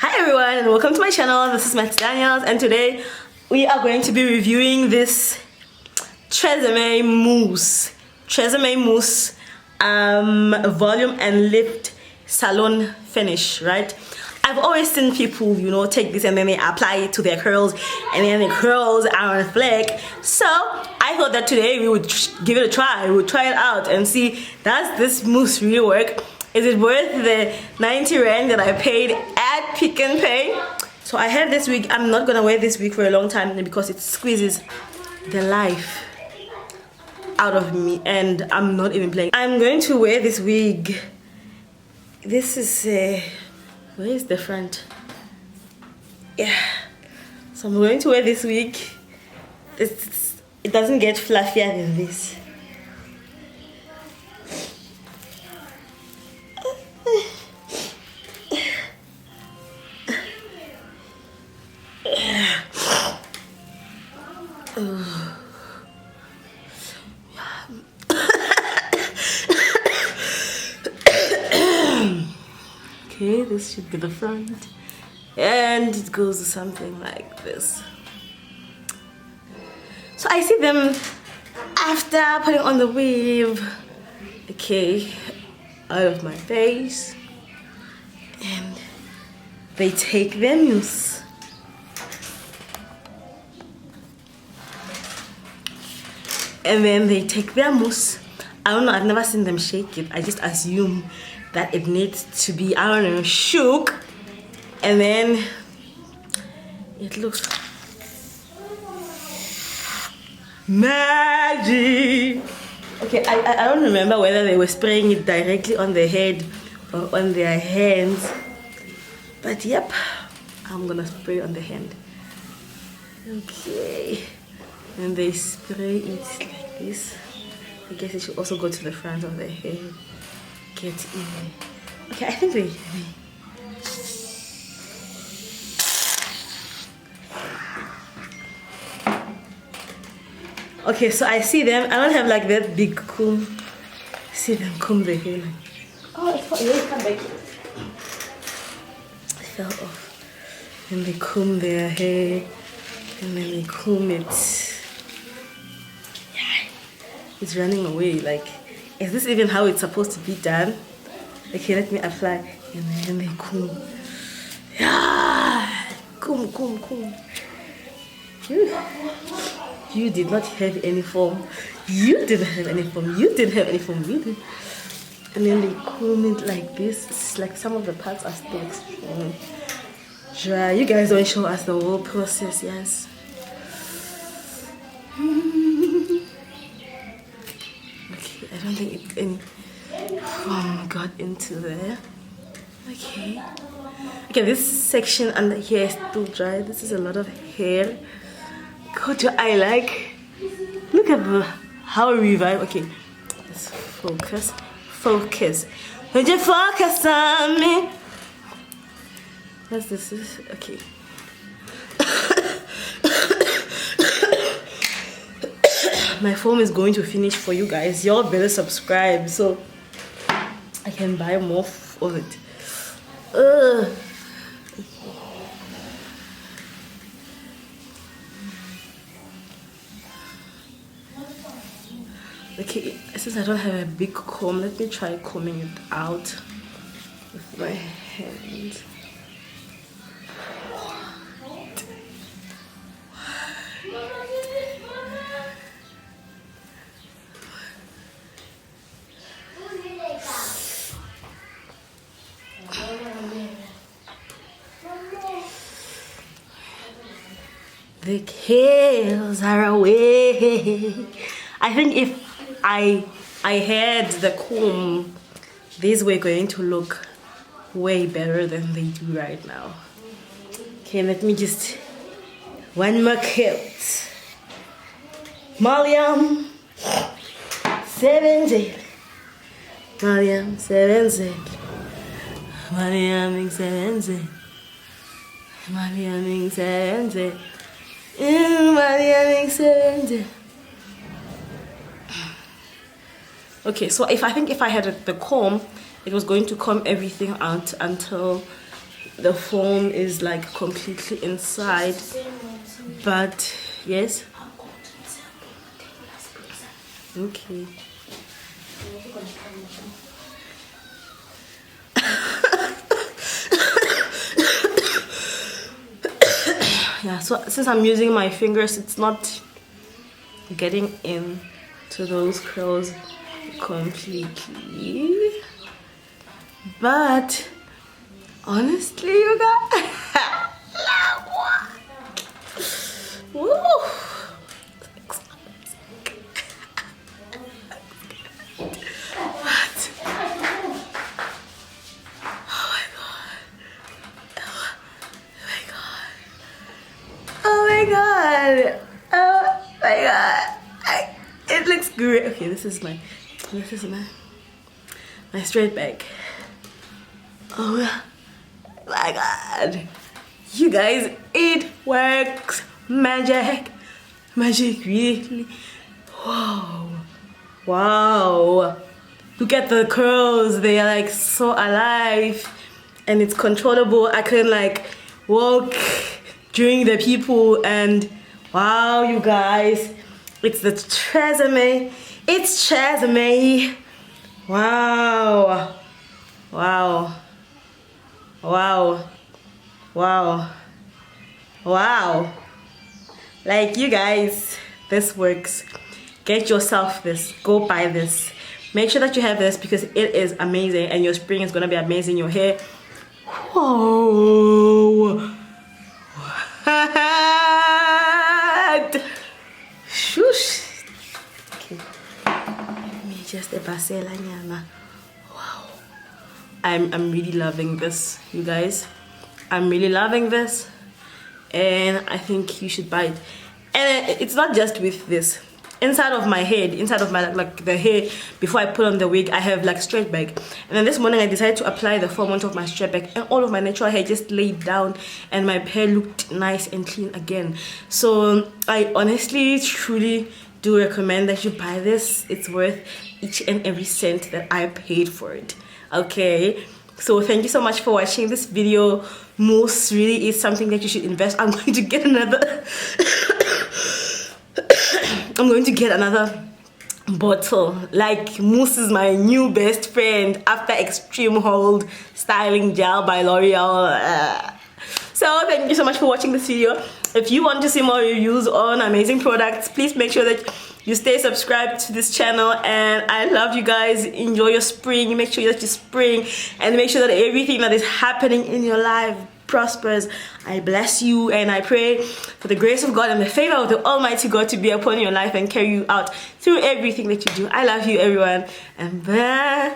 Hi everyone and welcome to my channel. This is Matt Daniels and today we are going to be reviewing this Tresemme mousse. Tresemme mousse volume and lift salon finish, right? I've always seen people, take this and then they apply it to their curls and then the curls are on fleck. So I thought that today we would give it a try. We would try it out and see, does this mousse really work? Is it worth the 90 rand that I paid at Pick n Pay? So I have this wig. I'm not gonna wear this wig for a long time because it squeezes the life out of me and I'm not even playing. I'm going to wear this wig. This is where is the front? Yeah. So I'm going to wear this wig. It doesn't get fluffier than this. Okay, this should be the front, and it goes something like this. So I see them after putting on the weave, okay, out of my face, and they take their mousse. And then they take their mousse. I don't know, I've never seen them shake it. I just assume that it needs to be, I don't know, shook. And then it looks magic. Okay, I don't remember whether they were spraying it directly on their head or on their hands. But yep, I'm gonna spray on the hand. Okay. And they spray it like this. I guess it should also go to the front of the hair. Get in. Okay, I think they. Okay, so I see them. I don't have like that big comb. I see them comb the hair. Like, oh, it's come back. It fell off. And they comb their hair. And then they comb it. It's running away. Like, is this even how it's supposed to be done? Okay, let me apply. And then they comb. Yeah, comb. You did not have any form. You didn't have any form. You didn't have any form. You did. And then they comb it like this. It's like some of the parts are still extreme dry. You guys don't show us the whole process, yes. I don't think any foam got into there. Okay, this section under here is still dry. This is a lot of hair. What do I like? Look at how we revive. Okay, let's focus. Would you focus on me? What's this? Okay. My foam is going to finish for you guys. Y'all better subscribe so I can buy more of it. Okay, since I don't have a big comb, let me try combing it out with my hand. The cares are away. I think if I had the comb, these were going to look way better than they do right now. Okay, let me just one more kilt. Mariam 7Z. Mariam 7Z. Mariam 7Z. Mariam 7Z. Mariam 7Z. Okay, so if I had the comb, it was going to comb everything out until the foam is like completely inside. But yes. Okay. Yeah, so since I'm using my fingers, it's not getting into those curls completely. But honestly, you guys, woo! What? Oh my god! Oh my god! It looks great. Okay, this is my straight back. Oh my god! You guys, it works! Magic! Magic, really! Wow! Wow! Look at the curls, they are like so alive and it's controllable. I can like walk during the people and wow, you guys, it's the tresemme. It's tresemme. Wow. Wow. Wow. Wow. Wow. Like, you guys, this works. Get yourself this. Go buy this. Make sure that you have this because it is amazing and your spring is gonna be amazing. Your hair. Whoa. What? Shush. Okay. Let me just a basela nyama. Wow. I'm really loving this, you guys. I'm really loving this. And I think you should buy it. And it's not just with this. Inside of my head, inside of my like the hair, before I put on the wig, I have like straight back. And then this morning I decided to apply the foam onto my straight back, and all of my natural hair just laid down, and my hair looked nice and clean again. So I honestly, truly do recommend that you buy this. It's worth each and every cent that I paid for it. Okay. So thank you so much for watching this video. Mousse really is something that you should invest. I'm going to get another I'm going to get another bottle. Like, mousse is my new best friend after Extreme Hold Styling Gel by L'Oreal. So thank you so much for watching this video. If you want to see more reviews on amazing products, please make sure that you stay subscribed to this channel. And I love you guys. Enjoy your spring. Make sure that you spring and make sure that everything that is happening in your life prospers. I bless you and I pray for the grace of God and the favor of the Almighty God to be upon your life and carry you out through everything that you do. I love you, everyone, and bye.